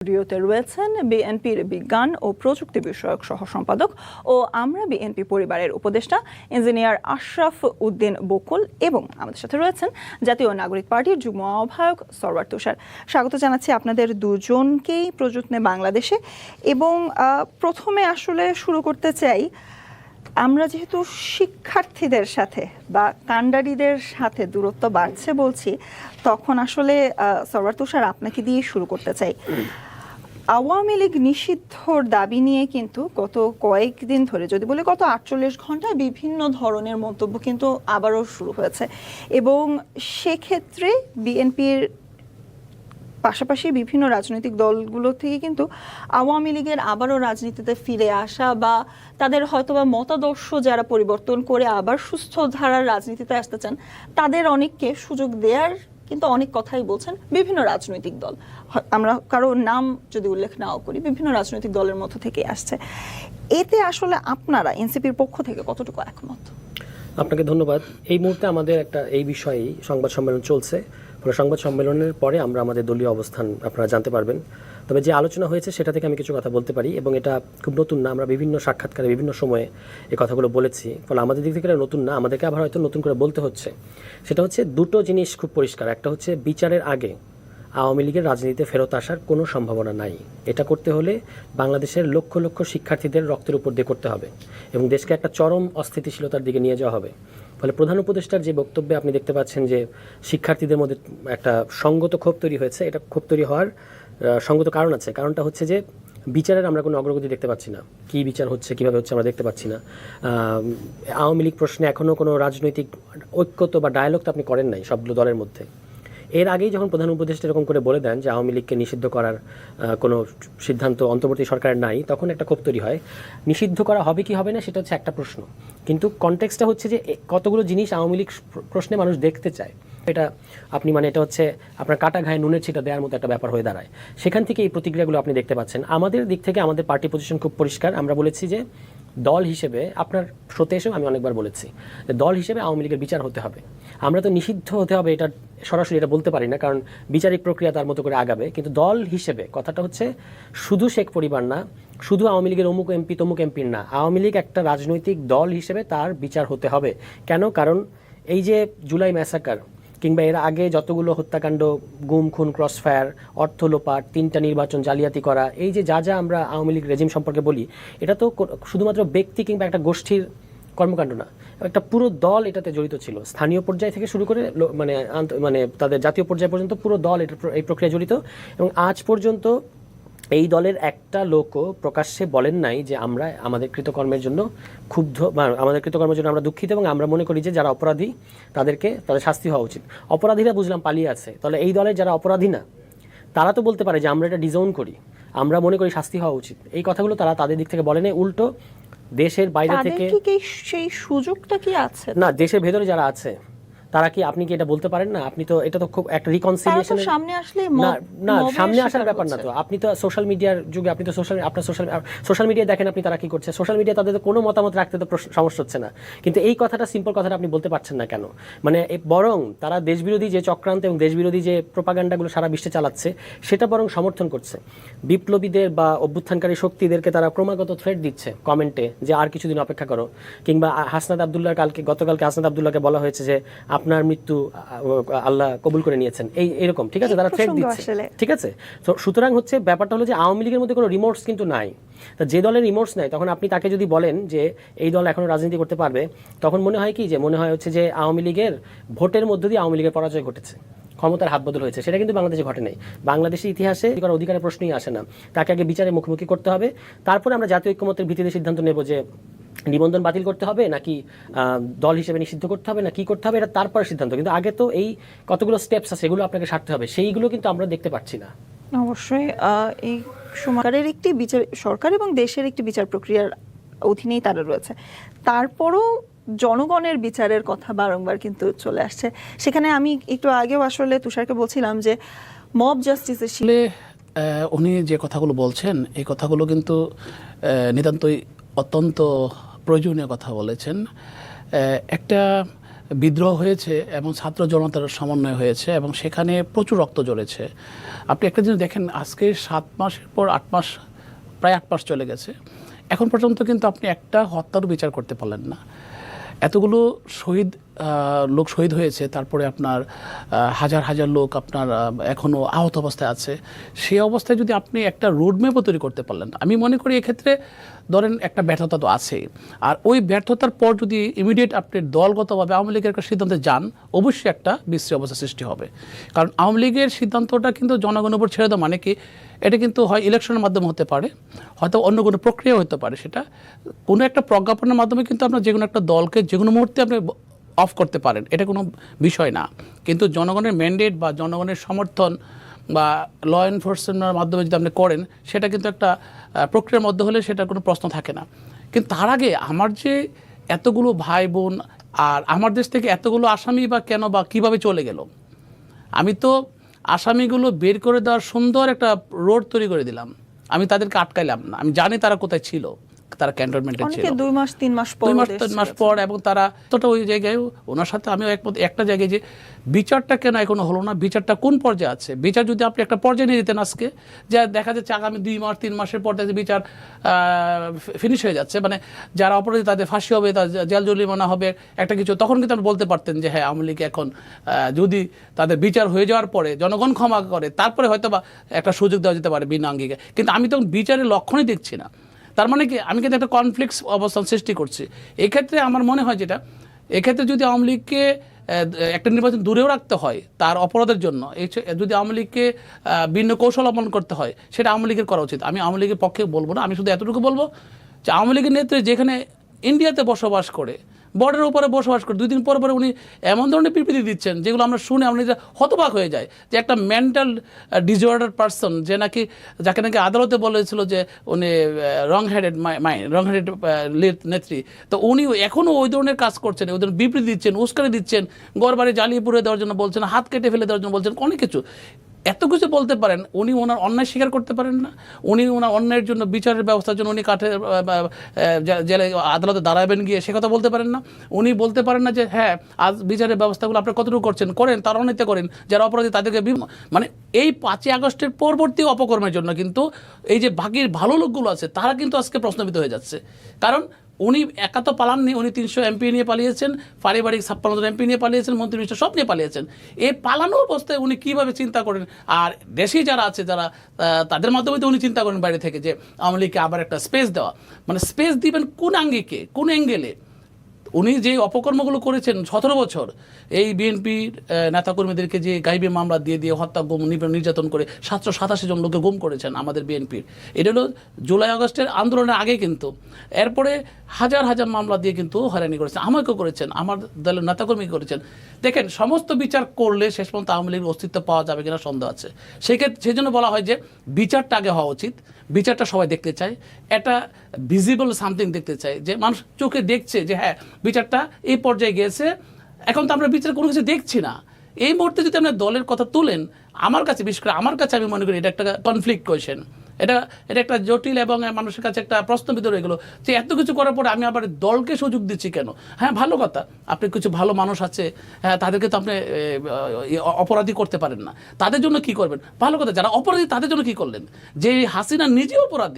স্টুডিওতে রয়েছেন বিএনপির বিজ্ঞান ও প্রযুক্তি বিষয়ক সহ সম্পাদক ও আমরা বিএনপি পরিবারের উপদেষ্টা ইঞ্জিনিয়ার আশরাফ উদ্দিন বকুল এবং আমাদের সাথে রয়েছেন জাতীয় নাগরিক পার্টির যুগ্ম আহ্বায়ক সরওয়ার তুষার। স্বাগত জানাচ্ছি আপনাদের দুজনকেই প্রযত্নে বাংলাদেশে। এবং প্রথমে আসলে শুরু করতে চাই, আমরা যেহেতু শিক্ষার্থীদের সাথে বা কাণ্ডারীদের সাথে দূরত্ব বাড়ছে বলছি, তখন আসলে সরওয়ার তুষার আপনাকে দিয়ে শুরু করতে চাই। আওয়ামী লীগ নিষিদ্ধর দাবি নিয়ে কিন্তু গত কয়েকদিন ধরে, যদি বলি গত 48 ঘন্টায়, বিভিন্ন ধরনের মন্তব্য কিন্তু আবারও শুরু হয়েছে এবং সেক্ষেত্রে বিএনপির পাশাপাশি বিভিন্ন রাজনৈতিক দলগুলো থেকে কিন্তু আওয়ামী লীগের আবারও রাজনীতিতে ফিরে আসা বা তাদের হয়তোবা মতাদর্শ যারা পরিবর্তন করে আবার সুস্থ ধারার রাজনীতিতে আসতে চান, তাদের অনেককে সুযোগ দেওয়ার কিন্তু অনেক কথাই বলছেন বিভিন্ন রাজনৈতিক দল। আমরা কারো নাম যদি উল্লেখ নাও করি, বিভিন্ন রাজনৈতিক দলের মধ্য থেকে আসছে। এতে আসলে আপনারা এনসিপির পক্ষ থেকে কতটুকু একমত? আপনাকে ধন্যবাদ। এই মুহূর্তে আমাদের একটা এই বিষয়ে সংবাদ সম্মেলন চলছে, ফলে সংবাদ সম্মেলনের পরে আমরা আমাদের দলীয় অবস্থান আপনারা জানতে পারবেন। তবে যে আলোচনা হয়েছে সেটা থেকে আমি কিছু কথা বলতে পারি, এবং এটা খুব নতুন না। আমরা বিভিন্ন সাক্ষাৎকারে বিভিন্ন সময়ে এই কথাগুলো বলেছি, ফলে আমাদের দিক থেকে এটা নতুন না, আমাদেরকে আবার হয়তো নতুন করে বলতে হচ্ছে। সেটা হচ্ছে দুটো জিনিস খুব পরিষ্কার। একটা হচ্ছে বিচারের আগে আওয়ামী লীগের রাজনীতিতে ফেরত আসার কোনো সম্ভাবনা নাই। এটা করতে হলে বাংলাদেশের লক্ষ লক্ষ শিক্ষার্থীদের রক্তের উপর দিয়ে করতে হবে এবং দেশকে একটা চরম অস্থিতিশীলতার দিকে নিয়ে যাওয়া হবে। ফলে প্রধান উপদেষ্টার যে বক্তব্যে আপনি দেখতে পাচ্ছেন যে শিক্ষার্থীদের মধ্যে একটা সঙ্গত ক্ষোভ তৈরি হয়েছে, এটা ক্ষোভ তৈরি হওয়ার সঙ্গত কারণ আছে। কারণটা হচ্ছে যে বিচারের আমরা কোনো অগ্রগতি দেখতে পাচ্ছি না। কী বিচার হচ্ছে, কীভাবে হচ্ছে আমরা দেখতে পাচ্ছি না। আওয়ামী লীগ প্রশ্নে এখনও কোনো রাজনৈতিক ঐক্যত বা ডায়ালগ তো আপনি করেন নাই সবগুলো দলের মধ্যে। এর আগেই যখন প্রধান উপদেষ্টা এরকম করে বলে দেন যে আওয়ামী লীগকে নিষিদ্ধ করার কোনো সিদ্ধান্ত অন্তর্বর্তী সরকারের নাই, তখন একটা ক্ষোভ তৈরি হয়। নিষিদ্ধ করা হবে কি হবে না সেটা হচ্ছে একটা প্রশ্ন, কিন্তু কনটেক্সটটা হচ্ছে যে কতগুলো জিনিস আওয়ামী লীগ প্রশ্নে মানুষ দেখতে চায়। এটা আপনি এটা হচ্ছে আপনার কাটা ঘায়ে নুনের ছিটা দেওয়ার মতো একটা ব্যাপার হয়ে দাঁড়ায়। সেখান থেকে এই প্রতিক্রিয়াগুলো আপনি দেখতে পাচ্ছেন। আমাদের দিক থেকে আমাদের পার্টি পজিশন খুব পরিষ্কার। আমরা বলেছি যে দল হিসেবে, আপনার শোতে এসেও আমি অনেকবার বলেছি যে দল হিসেবে আওয়ামী লীগের বিচার হতে হবে। আমরা তো নিষিদ্ধ হতে হবে এটা সরাসরি এটা বলতে পারি না, কারণ বিচারিক প্রক্রিয়া তার মতো করে আগাবে। কিন্তু দল হিসেবে কথাটা হচ্ছে শুধু শেখ পরিবার না, শুধু আওয়ামী লীগের অমুক এমপি তমুক এমপির না, আওয়ামী লীগ একটা রাজনৈতিক দল হিসেবে তার বিচার হতে হবে। কেন? কারণ এই যে জুলাই ম্যাসাকার কিংবা এর আগে যতগুলো হত্যাকাণ্ড, গুম খুন, ক্রসফায়ার, অর্থ লোপাট, 3টা নির্বাচন জালিয়াতি করা, এই যে যা যা আমরা আওয়ামী লীগ রেজিম সম্পর্কে বলি, এটা তো শুধুমাত্র ব্যক্তি কিংবা একটা গোষ্ঠীর কর্মকাণ্ড না, একটা পুরো দল এটাতে জড়িত ছিল। স্থানীয় পর্যায় থেকে শুরু করে তাদের জাতীয় পর্যায় পর্যন্ত পুরো দল এই প্রক্রিয়া জড়িত। এবং আজ পর্যন্ত এই দলের একটা লোকও প্রকাশ্যে বলেন নাই যে আমরা আমাদের কৃতকর্মের জন্য ক্ষুব্ধ বা আমাদের কৃতকর্মের জন্য আমরা দুঃখিত, এবং আমরা মনে করি যে যারা অপরাধী তাদের শাস্তি হওয়া উচিত। অপরাধীরা বুঝলাম পালিয়ে আছে, তাহলে এই দলের যারা অপরাধী না তারা তো বলতে পারে যে আমরা এটা ডিজাউন করি, আমরা মনে করি শাস্তি হওয়া উচিত। এই কথাগুলো তারা তাদের দিক থেকে বলেনি, উল্টো দেশের বাইরে থেকে সেই সুযোগটা কি আছে না, দেশের ভেতরে যারা আছে তারা কি, আপনি কি এটা বলতে পারেন না? আপনি তো এটা তো খুব একটা রিকনসিলিয়েশনের সামনে আসলে না সামনে আসার ব্যাপার না। তো আপনি তো সোশ্যাল মিডিয়ার যুগে, আপনি তো সোশ্যাল মিডিয়ায় দেখেন আপনি তারা কি করছে। সোশ্যাল মিডিয়া তাদের তো কোনো মতামত রাখতে তো সমস্যা হচ্ছে না, কিন্তু এই কথাটা, সিম্পল কথাটা আপনি বলতে পারছেন না কেন? বরং তারা দেশবিরোধী যে চক্রান্ত এবং দেশবিরোধী যে প্রোপাগান্ডাগুলো সারা বিশ্বে চালাচ্ছে সেটা বরং সমর্থন করছে। বিপ্লবীদের বা অভ্যুত্থানকারী শক্তিদেরকে তারা ক্রমাগত থ্রেট দিচ্ছে কমেন্টে যে আর কিছুদিন অপেক্ষা করো। কিংবা হাসনাত আবদুল্লাহ গতকালকে হাসনাত আবদুল্লাহকে বলা হয়েছে যে আপনার মৃত্যু আল্লাহ কবুল করে নিয়েছেন, এইরকম, ঠিক আছে, তারা থ্রেট দিচ্ছে, ঠিক আছে। তো সুতরাং হচ্ছে ব্যাপারটা হলো যে আওয়ামী লীগের মধ্যে কোনো রিমোর্স কিন্তু নাই। তা যে দলের রিমোর্স নাই, তখন আপনি তাকে যদি বলেন যে এই দল এখনো রাজনীতি করতে পারবে, তখন মনে হয় কি যে মনে হয় হচ্ছে যে আওয়ামী লীগের ভোটের মধ্য দিয়ে আওয়ামী লীগের পরাজয় ঘটেছে, ক্ষমতার হাত বদল হয়েছে। সেটা কিন্তু বাংলাদেশে ঘটে নাই। বাংলাদেশের ইতিহাসে করার অধিকারের প্রশ্নই আসে না। তাকে আগে বিচারে মুখোমুখি করতে হবে, তারপরে আমরা জাতীয় ঐক্যমত্যের ভিত্তিতে সিদ্ধান্ত নেব যে নিবন্ধন বাতিল করতে হবে নাকি দল হিসেবে নিষিদ্ধ করতে হবে না কি করতে হবে, এটা তারপরে সিদ্ধান্ত। কিন্তু আগে তো এই কতগুলো স্টেপস আছে এগুলো আপনাকে সারতে হবে, সেইগুলো কিন্তু আমরা দেখতে পাচ্ছি না। অবশ্যই এই সরকারের একটি বিচার, সরকার এবং দেশের একটি বিচার প্রক্রিয়ার অধীনেই তারা রয়েছে, তারপরও জনগণের বিচারের কথা বারংবার কিন্তু চলে আসছে। সেখানে আমি একটু আগেও আসলে তুষারকে বলছিলাম যে মব জাস্টিসের উনি যে কথাগুলো বলছেন এই কথাগুলো কিন্তু নিতান্তই অত্যন্ত প্রয়োজনীয় কথা বলেছেন। একটা বিদ্রোহ হয়েছে এবং ছাত্র জনতার সমন্বয় হয়েছে এবং সেখানে প্রচুর রক্ত ঝরেছে। আপনি একটা জিনিস দেখেন, আজকে 7 মাসের পর 8 মাস, প্রায় 8 মাস চলে গেছে, এখন পর্যন্ত কিন্তু আপনি একটা হত্যারও বিচার করতে পারলেন না। এতগুলো লোক শহীদ হয়েছে, তারপরে আপনার হাজার হাজার লোক আপনার এখনও আহত অবস্থায় আছে। সেই অবস্থায় যদি আপনি একটা রোডম্যাপও তৈরি করতে পারলেন, আমি মনে করি এক্ষেত্রে ধরেন একটা ব্যর্থতা তো আছেই। আর ওই ব্যর্থতার পর যদি ইমিডিয়েট আপনি দলগতভাবে আওয়ামী লীগের একটা সিদ্ধান্তে যান, অবশ্যই একটা বিশ্রী অবস্থা সৃষ্টি হবে। কারণ আওয়ামী লীগের সিদ্ধান্তটা কিন্তু জনগণের উপর ছেড়ে দেওয়া, মানে কি, এটা কিন্তু হয় ইলেকশনের মাধ্যমে হতে পারে, হয়তো অন্য কোনো প্রক্রিয়া হতে পারে। সেটা কোনো একটা প্রজ্ঞাপনের মাধ্যমে কিন্তু আপনার যে কোনো একটা দলকে যে কোনো মুহূর্তে আপনি অফ করতে পারেন, এটা কোনো বিষয় না। কিন্তু জনগণের ম্যান্ডেট বা জনগণের সমর্থন বা ল এনফোর্সমেন্টের মাধ্যমে যদি আপনি করেন, সেটা কিন্তু একটা প্রক্রিয়ার মধ্যে হলে সেটার কোনো প্রশ্ন থাকে না। কিন্তু তার আগে আমার যে এতগুলো ভাই বোন আর আমার দেশ থেকে এতগুলো আসামি বা কেন বা কীভাবে চলে গেল, আমি তো আসামিগুলো বের করে দেওয়ার সুন্দর একটা রোড তৈরি করে দিলাম, আমি তাদেরকে আটকাইলাম না। আমি জানি তারা কোথায় ছিল, তারা ক্যান্টনমেন্টে ছিল 2 মাস 3 মাস পর, 2 মাস 3 মাস পর, এবং তারা তোটা ওই জায়গায় ওনার সাথে আমিও একমত একটা জায়গায় যে বিচারটা কেন এখনো হলো না, বিচারটা কোন পর্যায়ে আছে। বিচার যদি আপনি একটা পর্যায়ে নিয়ে যেতেন আজকে, যা দেখা যাচ্ছে আগামী 2 মাস 3 মাসের পর থেকে বিচার ফিনিশ হয়ে যাচ্ছে, মানে যারা অপরাধী তাদের ফাঁসি হবে, তাদের জেল জরিমানা হবে, একটা কিছু, তখন কিন্তু আপনি বলতে পারতেন যে হ্যাঁ আওয়ামী লীগ এখন যদি তাদের বিচার হয়ে যাওয়ার পরে জনগণ ক্ষমা করে তারপরে হয়তো বা একটা সুযোগ দেওয়া যেতে পারে বিনা আঙ্গিকে। কিন্তু আমি তখন বিচারের লক্ষণই দেখছি না। তার মানে কি, আমি কিন্তু একটা কনফ্লিক্ট অবস্থান সৃষ্টি করছি। এক্ষেত্রে আমার মনে হয় যেটা, এক্ষেত্রে যদি আওয়ামী লীগকে একটা নির্বাচন দূরেও রাখতে হয় তার অপরাধের জন্য, যদি আওয়ামী লীগকে ভিন্ন কৌশল অবলম্বন করতে হয়, সেটা আওয়ামী লীগের করা উচিত। আমি আওয়ামী লীগের পক্ষে বলবো না, আমি শুধু এতটুকু বলবো যে আওয়ামী লীগের নেতৃত্বে যেখানে ইন্ডিয়াতে বসবাস করে, বর্ডারের উপরে বসবাস করে, 2 দিন পর পরে উনি এমন ধরনের বিবৃতি দিচ্ছেন যেগুলো আমরা শুনে আমরা হতবাক হয়ে যায়, যে একটা মেন্টাল ডিসঅর্ডার পারসন, যে নাকি যাকে নাকি আদালতে বলেছিল যে উনি রং হেডেড নেত্রী, তো উনি এখনও ওই ধরনের কাজ করছেন, ওই ধরনের বিবৃতি দিচ্ছেন, উস্কানি দিচ্ছেন, ঘরবাড়ি জ্বালিয়ে পুড়ে দেওয়ার জন্য বলছেন, হাত কেটে ফেলে দেওয়ার জন্য বলছেন, অনেক কিছু। এত কিছু বলতে পারেন, উনি ওনার অন্যায় স্বীকার করতে পারেন না, উনি ওনার অন্যায়ের জন্য বিচারের ব্যবস্থার জন্য উনি জেলে আদালতে দাঁড়াবেন গিয়ে সে কথা বলতে পারেন না, উনি বলতে পারেন না যে হ্যাঁ আজ বিচারের ব্যবস্থাগুলো আপনারা কতটুকু করেন, তার অনিতে করেন, যারা অপরাধী তাদেরকে মানে এই 5ই আগস্টের পরবর্তী অপকর্মের জন্য কিন্তু এই যে বাকির ভালো লোকগুলো আছে তারা কিন্তু আজকে প্রশ্নবিদ্ধ হয়ে যাচ্ছে। কারণ উনি একা তো পালাননি, উনি 300 এমপি নিয়ে পালিয়েছেন, পারিবারিক 56 জন এমপি নিয়ে পালিয়েছেন, মন্ত্রী মিনিস্টার সব নিয়ে পালিয়েছেন। এই পালানো অবস্থায় উনি কীভাবে চিন্তা করেন, আর দেশেই যারা আছে যারা তাদের মাধ্যমে তো উনি চিন্তা করেন বাইরে থেকে যে আওয়ামী লীগকে আবার একটা স্পেস দেওয়া, মানে স্পেস দিবেন কোন আঙ্গিকে, কোন অ্যাঙ্গেলে? উনি যে অপকর্মগুলো করেছেন 17 বছর, এই বিএনপির নেতাকর্মীদেরকে যে গাইবী মামলা দিয়ে হত্যা, গুম, নির্যাতন করে 787 জন লোককে গুম করেছেন আমাদের বিএনপির। এটা হলো জুলাই আগস্টের আন্দোলনের আগে, কিন্তু এরপরে হাজার হাজার মামলা দিয়ে কিন্তু হয়রানি করেছেন, আমাকেও করেছেন, আমার দলের নেতাকর্মী করেছেন। দেখেন, সমস্ত বিচার করলে শেষ পর্যন্ত আওয়ামী লীগের অস্তিত্ব পাওয়া যাবে কিনা সন্দেহ আছে। সেই জন্য বলা হয় যে বিচারটা আগে হওয়া উচিত, বিচারটা সবাই দেখতে চায়, একটা ভিজিবল সামথিং দেখতে চায়, যে মানুষ চোখে দেখছে যে হ্যাঁ বিচারটা এই পর্যায়ে গিয়েছে। এখন তো আমরা বিচার কোনো কিছু দেখছি না। এই মুহূর্তে যদি আপনার দলের কথা তুলেন, আমার কাছে, বিশেষ করে আমার কাছে, আমি মনে করি এটা একটা কনফ্লিক্ট কোয়েশ্চেন, এটা একটা জটিল এবং মানুষের কাছে একটা প্রশ্নবিদ্ধ রয়ে গেলো যে এত কিছু করার পরে আমি আবার দলকে সুযোগ দিচ্ছি কেন? হ্যাঁ ভালো কথা, আপনি কিছু ভালো মানুষ আছে, হ্যাঁ তাদেরকে তো আপনি অপরাধী করতে পারেন না, তাদের জন্য কি করবেন? ভালো কথা, যারা অপরাধী তাদের জন্য কি করলেন? যে হাসিনা নিজে অপরাধী।